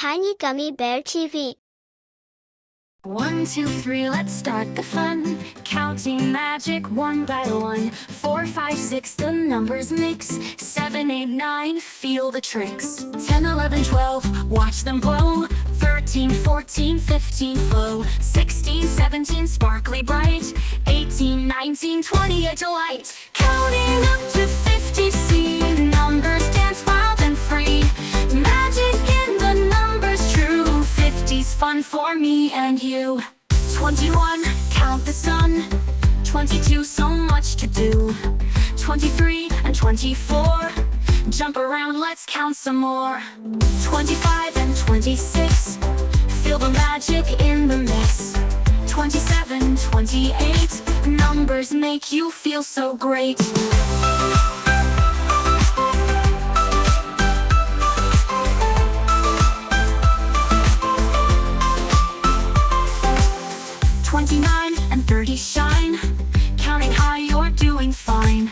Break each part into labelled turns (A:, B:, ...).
A: Tiny Gummy Bear TV.
B: 1, 2, 3, let's start the fun. Counting magic one by one. 4, 5, 6, the numbers mix. 7, 8, 9, feel the tricks. 10, 11, 12, watch them blow. 13, 14, 15, flow. 16, 17, sparkly bright. 18, 19, 20, a delight. Counting up to 50, see numbers dance wild and free. Magic in the numbers true. 50's fun for me and you. 21, count the sun. 22, so much to do. 23 and 24, jump around, let's count some more. 25 and 26, feel the magic in the mix. 27, 28, numbers make you feel so great. 29 and 30 shine, counting high, you're doing fine.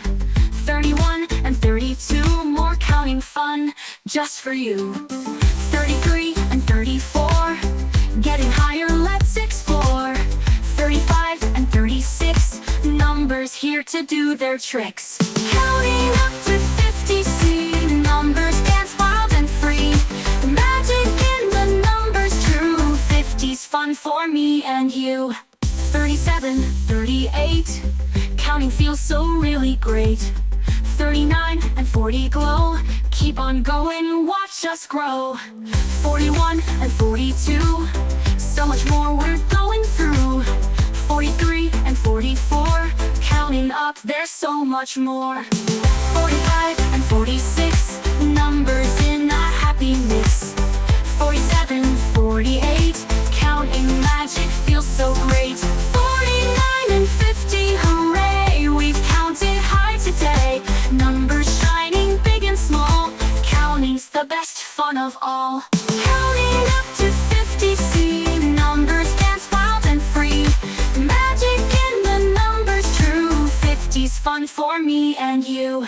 B: 31 and 32, more counting fun just for you. 33 and 34, getting higher, let's explore. 35 and 36, numbers here to do their tricks. Counting up to 50, see numbers dance wild and free. Magic in the numbers true. 50's fun for me and you. 37, 38, counting feels so really great. 39 and 40 glow, keep on going, watch us grow. 41 and 42, so much more we're going through. 43 and 44, counting up, there's so much more. 45 and 46, numbers in a happy mix. 47, 48, counting magic feels so great. 49 and 50, hooray, we've counted high today. Numbers shining big and small, counting's the best fun of all. Counting up to 50, see numbers dance wild and free. Magic in the numbers true. 50's fun for me and you.